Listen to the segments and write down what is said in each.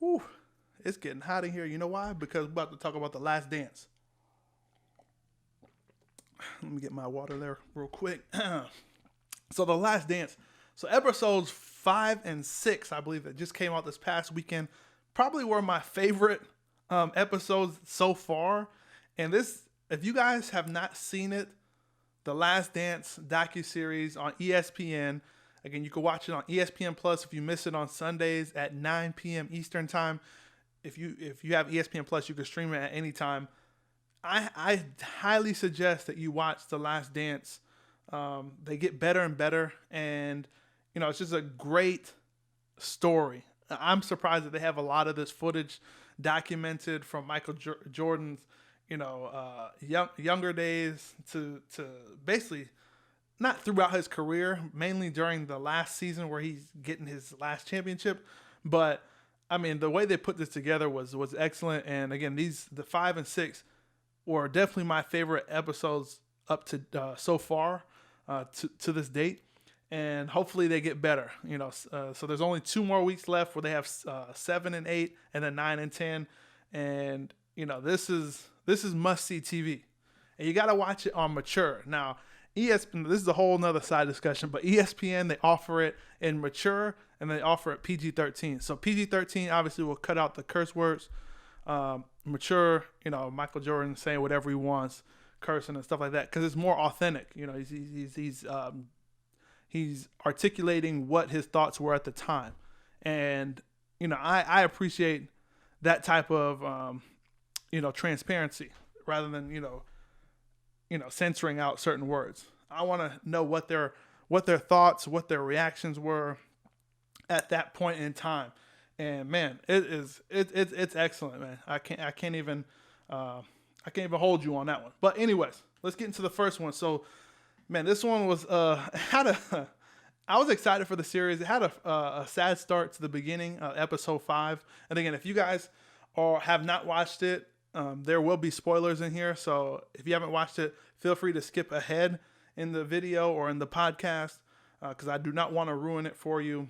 Whew, it's getting hot in here. You know why? Because we're about to talk about The Last Dance. Let me get my water there real quick. So The Last Dance. So episodes 5 and 6, I believe, that just came out this past weekend, probably were my favorite episodes so far. And this, if you guys have not seen it, The Last Dance docu-series on ESPN. Again, you can watch it on ESPN Plus if you miss it on Sundays at 9 p.m. Eastern Time. If you have ESPN Plus, you can stream it at any time. I highly suggest that you watch The Last Dance. They get better and better, and it's just a great story. I'm surprised that they have a lot of this footage documented from Michael Jordan's younger days to basically not throughout his career, mainly during the last season where he's getting his last championship. But I mean, the way they put this together was excellent. And again, the 5 and 6 were definitely my favorite episodes up to so far to this date. And hopefully they get better. So there's only 2 more weeks left where they have 7 and 8, and then 9 and 10. And this is must-see TV. And you got to watch it on mature. Now, ESPN, this is a whole nother side discussion, but ESPN, they offer it in mature, and they offer it PG-13. So PG-13 obviously will cut out the curse words. Mature, Michael Jordan saying whatever he wants, cursing and stuff like that, because it's more authentic. He's articulating what his thoughts were at the time. And, I appreciate that type of, transparency rather than, censoring out certain words. I want to know what their thoughts, what their reactions were at that point in time. And man, it's excellent, man. I can't even hold you on that one. But anyways, let's get into the first one. So, man, this one was I was excited for the series. It had a sad start to the beginning, episode 5. And again, if you guys have not watched it, there will be spoilers in here. So if you haven't watched it, feel free to skip ahead in the video or in the podcast, because I do not want to ruin it for you.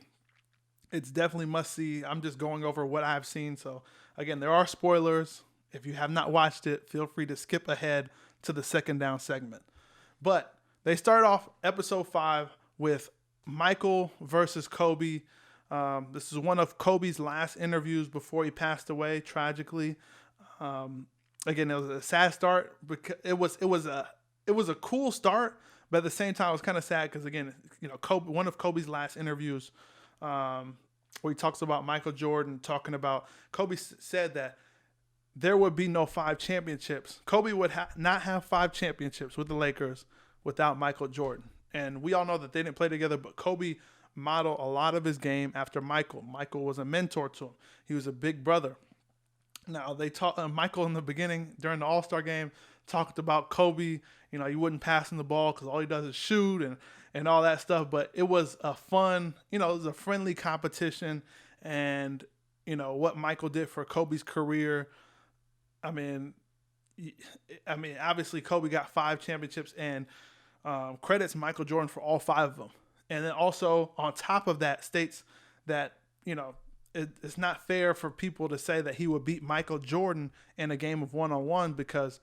It's definitely must see. I'm just going over what I've seen. So again, there are spoilers. If you have not watched it, feel free to skip ahead to the second down segment. But they start off episode 5 with Michael versus Kobe. This is one of Kobe's last interviews before he passed away tragically. Again, it was a sad start because it was a cool start, but at the same time, it was kind of sad because again, Kobe, one of Kobe's last interviews, where he talks about Michael Jordan, talking about Kobe said that there would be no 5 championships. Kobe would not have 5 championships with the Lakers without Michael Jordan. And we all know that they didn't play together, but Kobe modeled a lot of his game after Michael. Michael was a mentor to him. He was a big brother. Now, they taught Michael in the beginning during the All-Star game talked about Kobe. He wouldn't pass him the ball because all he does is shoot and all that stuff. But it was a fun, it was a friendly competition. And, what Michael did for Kobe's career, I mean, obviously Kobe got 5 championships and credits Michael Jordan for all 5 of them. And then also on top of that states that, it's not fair for people to say that he would beat Michael Jordan in a game of one-on-one because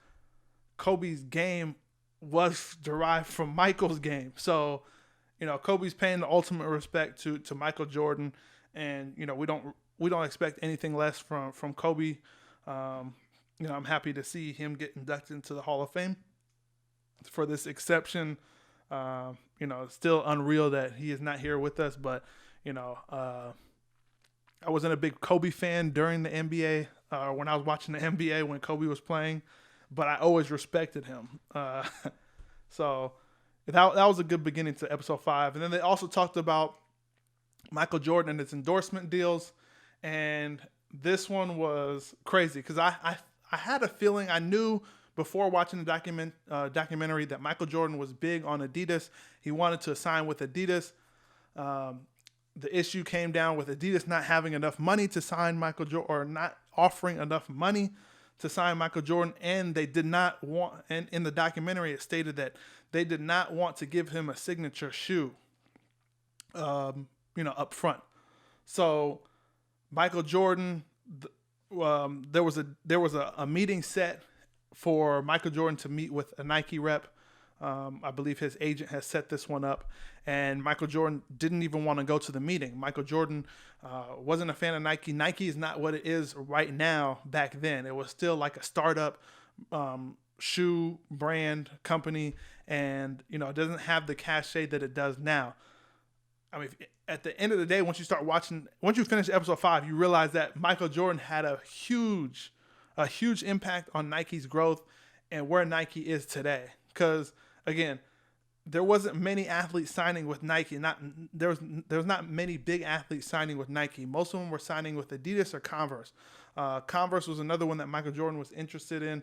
Kobe's game was derived from Michael's game. So, Kobe's paying the ultimate respect to Michael Jordan, and we don't expect anything less from Kobe. I'm happy to see him get inducted into the Hall of Fame for this exception. Still unreal that he is not here with us, but I wasn't a big Kobe fan during the NBA, when I was watching the NBA when Kobe was playing, but I always respected him. So that was a good beginning to episode 5. And then they also talked about Michael Jordan and his endorsement deals. And this one was crazy because I had a feeling, I knew before watching the documentary that Michael Jordan was big on Adidas. He wanted to sign with Adidas. The issue came down with Adidas not having enough money to sign Michael Jordan, or not offering enough money to sign Michael Jordan, and they did not want, and in the documentary it stated that they did not want to give him a signature shoe, up front. So Michael Jordan there was a meeting set for Michael Jordan to meet with a Nike rep. I believe his agent has set this one up, and Michael Jordan didn't even want to go to the meeting. Michael Jordan wasn't a fan of Nike. Nike is not what it is right now. Back then, it was still like a startup shoe brand company, and it doesn't have the cachet that it does now. I mean, at the end of the day, once you finish episode 5, you realize that Michael Jordan had a huge impact on Nike's growth and where Nike is today. Because again, there wasn't many athletes signing with Nike. There's not many big athletes signing with Nike. Most of them were signing with Adidas or Converse. Converse was another one that Michael Jordan was interested in.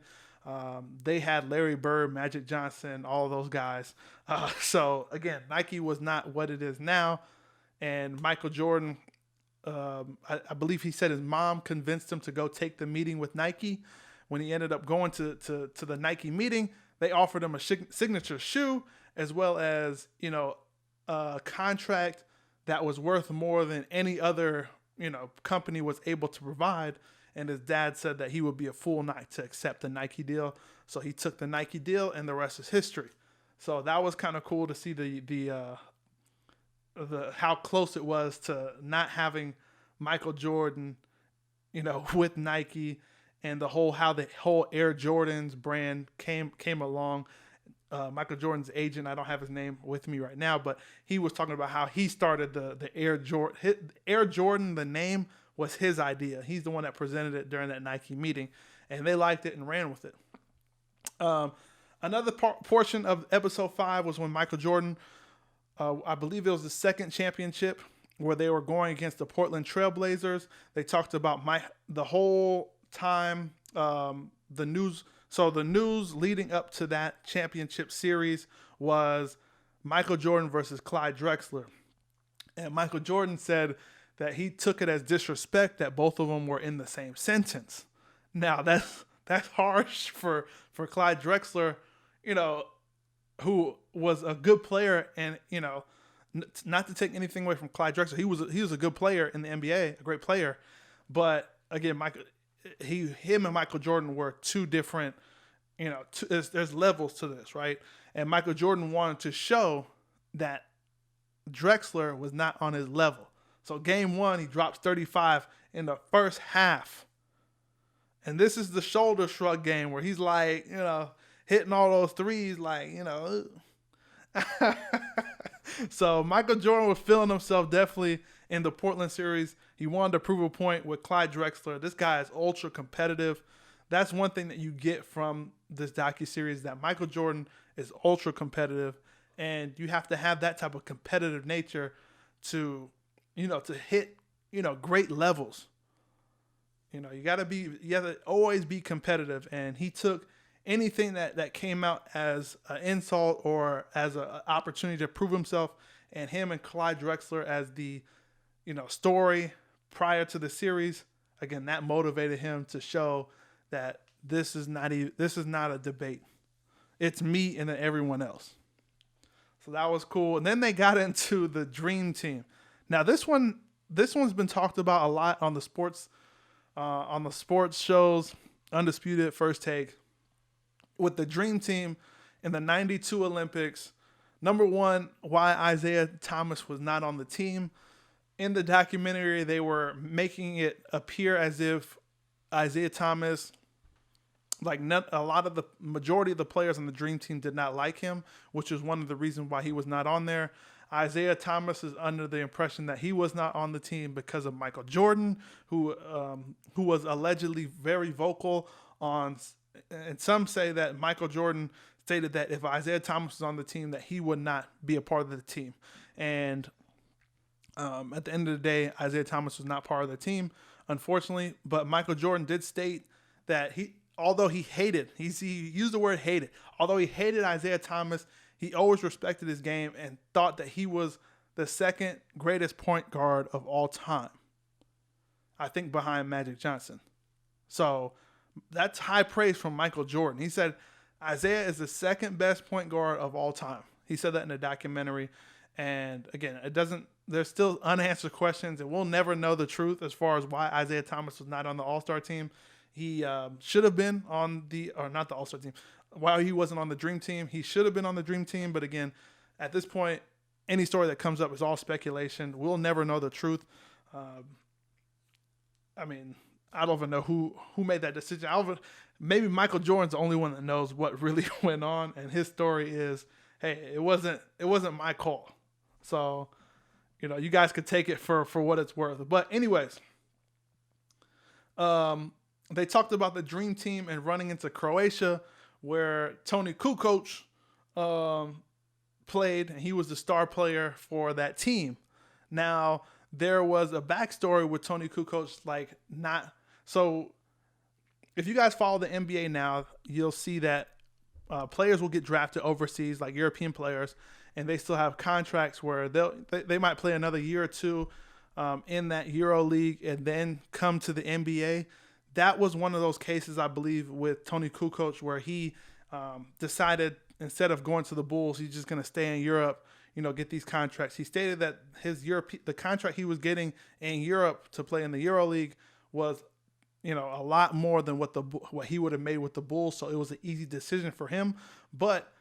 They had Larry Bird, Magic Johnson, all of those guys. So again, Nike was not what it is now. And Michael Jordan, I believe he said his mom convinced him to go take the meeting with Nike. When he ended up going to the Nike meeting, they offered him a signature shoe as well as, a contract that was worth more than any other, company was able to provide. And his dad said that he would be a fool not to accept the Nike deal. So he took the Nike deal, and the rest is history. So that was kind of cool to see the how close it was to not having Michael Jordan, with Nike, and how the whole Air Jordans brand came along. Michael Jordan's agent, I don't have his name with me right now, but he was talking about how he started the Air Jordan. Air Jordan, the name, was his idea. He's the one that presented it during that Nike meeting, and they liked it and ran with it. Another portion of episode 5 was when Michael Jordan, I believe it was the second championship, where they were going against the Portland Trailblazers. They talked about the whole time, the news. So the news leading up to that championship series was Michael Jordan versus Clyde Drexler. And Michael Jordan said that he took it as disrespect that both of them were in the same sentence. Now that's harsh for Clyde Drexler, who was a good player, and not to take anything away from Clyde Drexler, he was a good player in the NBA, a great player, but again, him and Michael Jordan were two different, there's levels to this, right? And Michael Jordan wanted to show that Drexler was not on his level. So game 1, he drops 35 in the first half. And this is the shoulder shrug game where he's like, hitting all those threes, like, So Michael Jordan was feeling himself definitely in the Portland series. He wanted to prove a point with Clyde Drexler. This guy is ultra competitive. That's one thing that you get from this docu-series, that Michael Jordan is ultra competitive, and you have to have that type of competitive nature to hit, great levels. You have to always be competitive, and he took anything that came out as an insult or as an opportunity to prove himself, and him and Clyde Drexler as the, story prior to the series, again, that motivated him to show that this is not a debate. It's me and then everyone else. So that was cool. And then they got into the Dream Team. Now this one's been talked about a lot on the sports shows, Undisputed, First Take. With the Dream Team in the 92 Olympics, number one, why Isaiah Thomas was not on the team. In the documentary, they were making it appear as if Isaiah Thomas, majority of the players on the Dream Team did not like him, which is one of the reasons why he was not on there. Isaiah Thomas is under the impression that he was not on the team because of Michael Jordan, who was allegedly very vocal on. And some say that Michael Jordan stated that if Isaiah Thomas was on the team, that he would not be a part of the team. And at the end of the day, Isaiah Thomas was not part of the team, unfortunately. But Michael Jordan did state that although he used the word hated, although he hated Isaiah Thomas, he always respected his game and thought that he was the second greatest point guard of all time. I think behind Magic Johnson. So that's high praise from Michael Jordan. He said Isaiah is the second best point guard of all time. He said that in a documentary. And again, it doesn't there's still unanswered questions, and we'll never know the truth as far as why Isaiah Thomas was not on the All-Star team. He should have been on not the All-Star team. While he wasn't on the Dream Team, he should have been on the Dream Team. But again, at this point, any story that comes up is all speculation. We'll never know the truth. I mean, I don't even know who made that decision. Maybe Michael Jordan's the only one that knows what really went on, and his story is, hey, it wasn't my call. So, you guys could take it for what it's worth. But anyways, they talked about the Dream Team and running into Croatia, where Toni Kukoc played, and he was the star player for that team. Now, there was a backstory with Toni Kukoc, so if you guys follow the NBA now, you'll see that players will get drafted overseas, like European players, and they still have contracts where they might play another year or two in that Euro League and then come to the NBA. That was one of those cases, I believe, with Toni Kukoc, where he decided instead of going to the Bulls, he's just going to stay in Europe, get these contracts. He stated that the contract he was getting in Europe to play in the Euro League was, a lot more than what he would have made with the Bulls. So it was an easy decision for him. But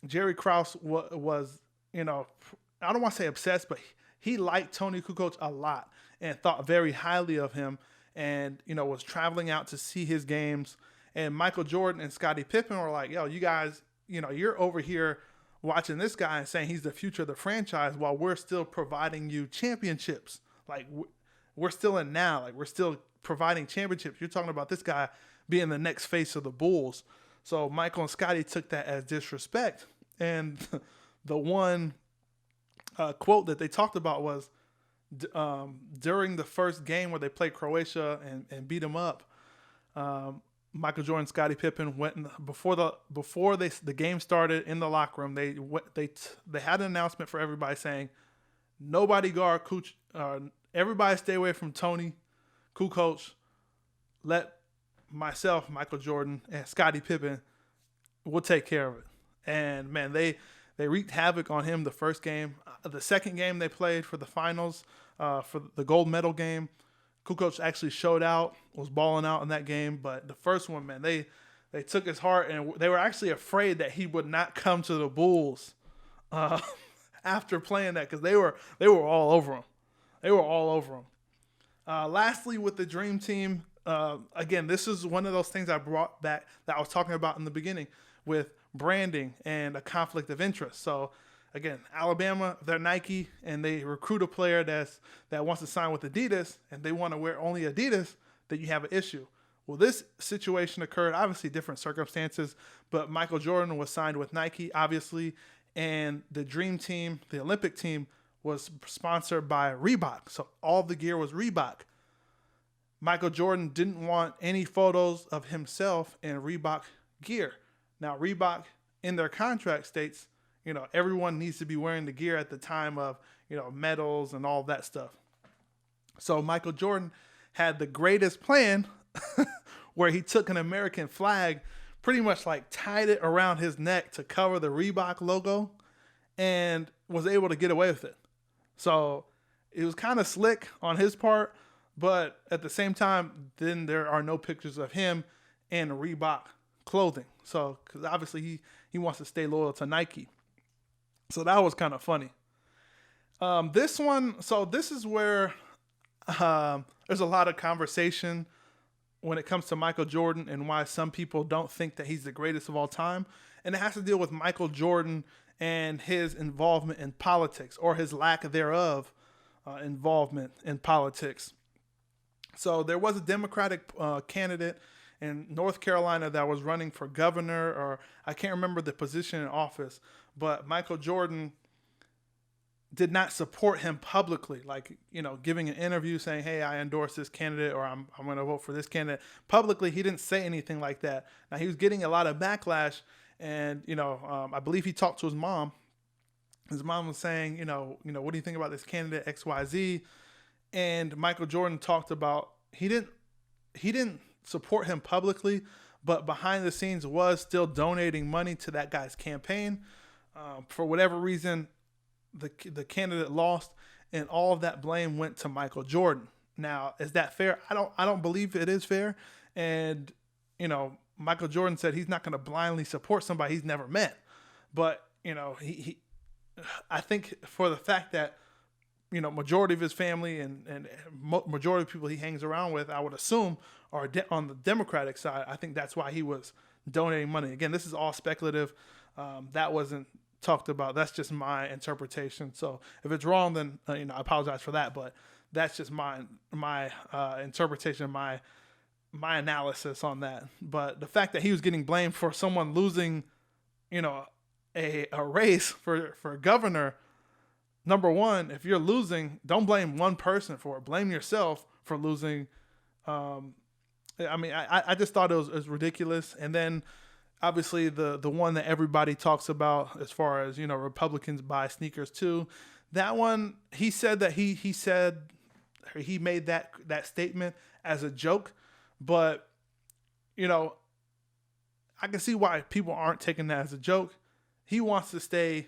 Jerry Krause was, I don't want to say obsessed, but he liked Toni Kukoc a lot and thought very highly of him, and was traveling out to see his games. And Michael Jordan and Scottie Pippen were like, yo, you guys, you're over here watching this guy and saying he's the future of the franchise while we're still providing you championships. Like, we're still in now. Like, we're still providing championships. You're talking about this guy being the next face of the Bulls. So Michael and Scottie took that as disrespect. And the one quote that they talked about was during the first game where they played Croatia and beat them up, Michael Jordan, Scottie Pippen went before the game started in the locker room. They had an announcement for everybody saying, "Nobody guard Kukoc. Everybody stay away from Toni Kukoc. Let myself, Michael Jordan, and Scottie Pippen, we'll take care of it." And man, they wreaked havoc on him the first game. The second game they played for the finals, for the gold medal game, Kukoc actually showed out, was balling out in that game. But the first one, man, they took his heart, and they were actually afraid that he would not come to the Bulls after playing that, because they were all over him. They were all over him. Lastly, with the Dream Team, again, this is one of those things I brought back that I was talking about in the beginning with branding and a conflict of interest. So again, Alabama, they're Nike, and they recruit a player that wants to sign with Adidas, and they want to wear only Adidas, then you have an issue. Well, this situation occurred, obviously different circumstances, but Michael Jordan was signed with Nike, obviously, and the Dream Team, the Olympic team, was sponsored by Reebok. So all the gear was Reebok. Michael Jordan didn't want any photos of himself in Reebok gear. Now, Reebok, in their contract states, everyone needs to be wearing the gear at the time of, medals and all that stuff. So Michael Jordan had the greatest plan where he took an American flag, pretty much like tied it around his neck to cover the Reebok logo, and was able to get away with it. So it was kind of slick on his part, but at the same time, then there are no pictures of him in Reebok clothing. So, because obviously he wants to stay loyal to Nike. So that was kind of funny. This is where there's a lot of conversation when it comes to Michael Jordan and why some people don't think that he's the greatest of all time. And it has to deal with Michael Jordan and his involvement in politics, or his lack thereof involvement in politics. So there was a Democratic candidate in North Carolina that was running for governor, or I can't remember the position in office, but Michael Jordan did not support him publicly, like, giving an interview saying, hey, I endorse this candidate, or I'm going to vote for this candidate. Publicly, he didn't say anything like that. Now, he was getting a lot of backlash, and, I believe he talked to his mom. His mom was saying, what do you think about this candidate XYZ? And Michael Jordan talked about, he didn't support him publicly, but behind the scenes was still donating money to that guy's campaign. For whatever reason, the candidate lost, and all of that blame went to Michael Jordan. Now, is that fair? I don't believe it is fair. And Michael Jordan said he's not going to blindly support somebody he's never met. But he I think for the fact that majority of his family and majority of people he hangs around with, I would assume, are on the Democratic side. I think that's why he was donating money. Again, this is all speculative. That wasn't talked about. That's just my interpretation. So if it's wrong, then I apologize for that. But that's just my interpretation, my analysis on that. But the fact that he was getting blamed for someone losing, a race for governor. Number one, if you're losing, don't blame one person for it. Blame yourself for losing. I just thought it was ridiculous. And then obviously the one that everybody talks about as far as, Republicans buy sneakers too. That one, he said that he made that statement as a joke, but I can see why people aren't taking that as a joke. He wants to stay,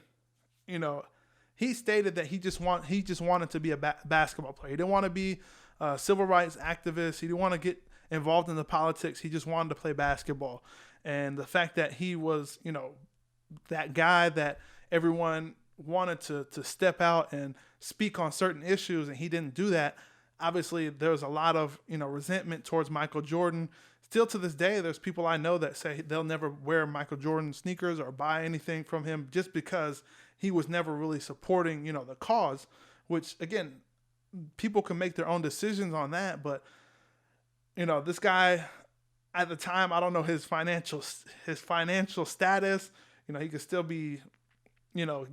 he stated that he just wanted to be a basketball player. He didn't want to be a civil rights activist. He didn't want to get involved in the politics. He just wanted to play basketball. And the fact that he was, that guy that everyone wanted to step out and speak on certain issues, and he didn't do that. Obviously, there was a lot of, resentment towards Michael Jordan. Still to this day, there's people I know that say they'll never wear Michael Jordan sneakers or buy anything from him just because he was never really supporting, the cause, which, again, people can make their own decisions on that. But, this guy at the time, I don't know his financial status. He could still be,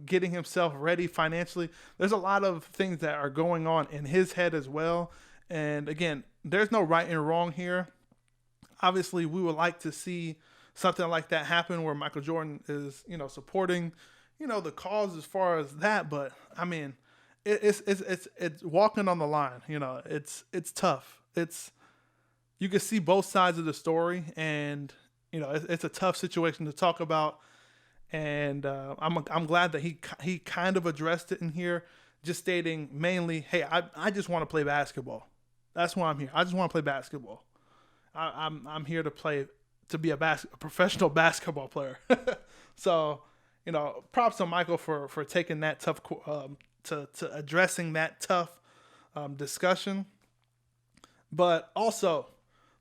getting himself ready financially. There's a lot of things that are going on in his head as well. And again, there's no right and wrong here. Obviously, we would like to see something like that happen where Michael Jordan is, supporting, the cause as far as that. But I mean, it's walking on the line. It's tough. You can see both sides of the story, and it's a tough situation to talk about. And I'm glad that he kind of addressed it in here, just stating mainly, hey, I just want to play basketball. That's why I'm here. I just want to play basketball. I'm here to be a professional basketball player. So, props to Michael for taking that tough to addressing that tough discussion. But also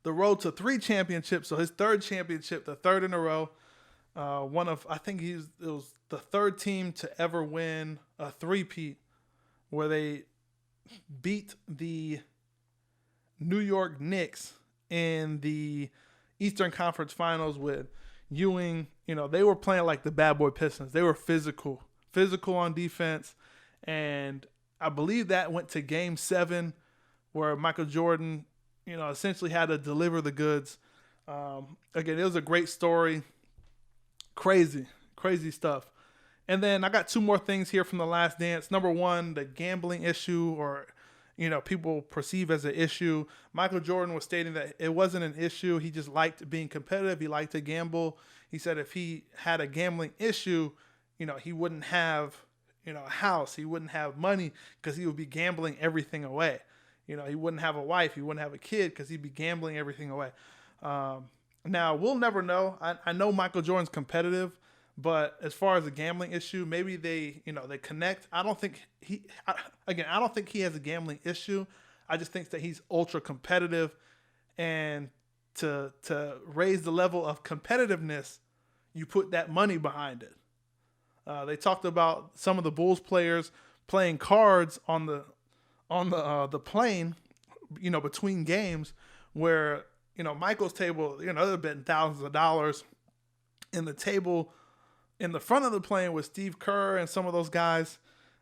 the road to 3 championships. So his 3rd championship, the 3rd in a row. It was the 3rd team to ever win a three-peat, where they beat the New York Knicks in the Eastern Conference Finals with Ewing. They were playing like the bad boy Pistons. They were physical on defense. And I believe that went to Game 7, where Michael Jordan, essentially had to deliver the goods. Again, it was a great story. Crazy stuff. And then I got 2 more things here from The Last Dance. Number 1, the gambling issue, or people perceive as an issue. Michael Jordan was stating that it wasn't an issue. He just liked being competitive. He liked to gamble. He said if he had a gambling issue, he wouldn't have, a house. He wouldn't have money because he would be gambling everything away. He wouldn't have a wife. He wouldn't have a kid because he'd be gambling everything away. Now, we'll never know. I know Michael Jordan's competitive, but as far as the gambling issue, maybe they connect. I don't think he has a gambling issue. I just think that he's ultra competitive, and to raise the level of competitiveness, you put that money behind it. They talked about some of the Bulls players playing cards on the plane, between games, where Michael's table, they're betting thousands of dollars. In the table in the front of the plane with Steve Kerr and some of those guys,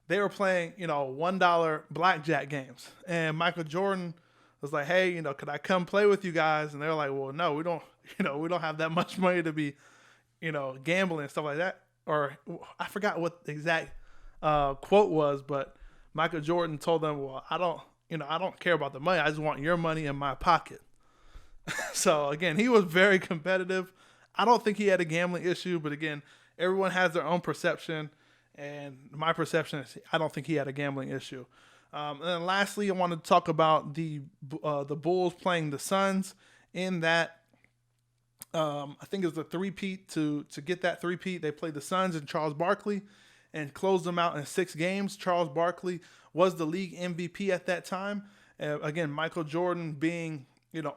they were playing, $1 blackjack games. And Michael Jordan was like, hey, could I come play with you guys? And they're like, well, no, we don't have that much money to be, gambling and stuff like that. Or I forgot what the exact quote was, but Michael Jordan told them, well, I don't care about the money. I just want your money in my pocket. So again, he was very competitive. I don't think he had a gambling issue, but again, everyone has their own perception. And my perception is I don't think he had a gambling issue. And then lastly, I wanted to talk about the Bulls playing the Suns in that. I think it was a three-peat. To get that three-peat, they played the Suns and Charles Barkley and closed them out in 6 games. Charles Barkley was the league MVP at that time. Again, Michael Jordan being,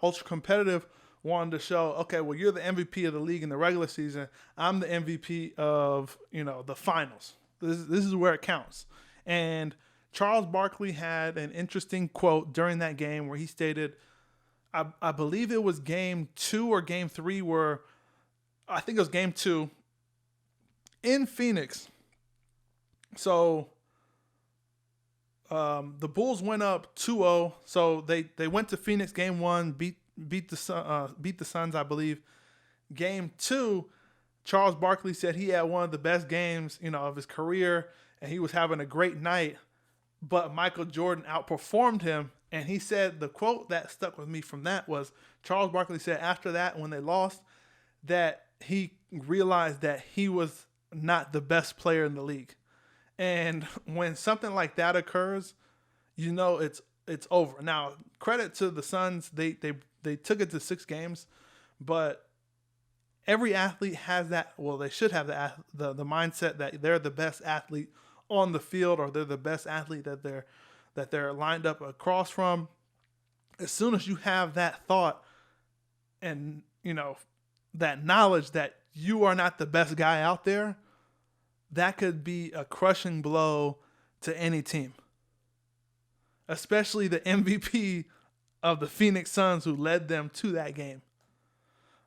ultra competitive, wanted to show, okay, well, you're the MVP of the league in the regular season. I'm the MVP of, the finals. This is where it counts. And Charles Barkley had an interesting quote during that game where he stated, I believe it was game 2 or game 3 where, I think it was game 2 in Phoenix. So the Bulls went up 2-0. So they went to Phoenix game 1, beat the Suns, I believe. Game 2, Charles Barkley said he had one of the best games, of his career, and he was having a great night. But Michael Jordan outperformed him, and he said the quote that stuck with me from that was Charles Barkley said after that, when they lost, that he realized that he was not the best player in the league. And when something like that occurs, it's over. Now, credit to the Suns, they took it to 6 games, but every athlete has that. Well, they should have the mindset that they're the best athlete on the field, or they're the best athlete that they're lined up across from. As soon as you have that thought and that knowledge that you are not the best guy out there, that could be a crushing blow to any team, especially the MVP of the Phoenix Suns, who led them to that game.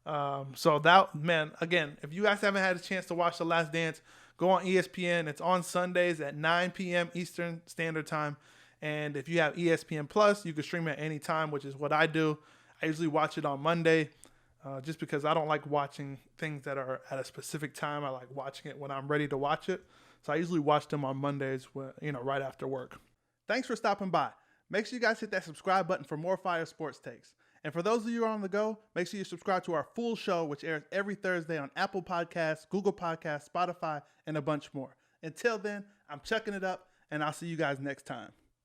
So that, man, again, if you guys haven't had a chance to watch The Last Dance, go on ESPN. It's on Sundays at 9 p.m. Eastern Standard Time. And if you have ESPN Plus, you can stream it at any time, which is what I do. I usually watch it on Monday, just because I don't like watching things that are at a specific time. I like watching it when I'm ready to watch it. So I usually watch them on Mondays, right after work. Thanks for stopping by. Make sure you guys hit that subscribe button for more fire sports takes. And for those of you who are on the go, make sure you subscribe to our full show, which airs every Thursday on Apple Podcasts, Google Podcasts, Spotify, and a bunch more. Until then, I'm chucking it up, and I'll see you guys next time.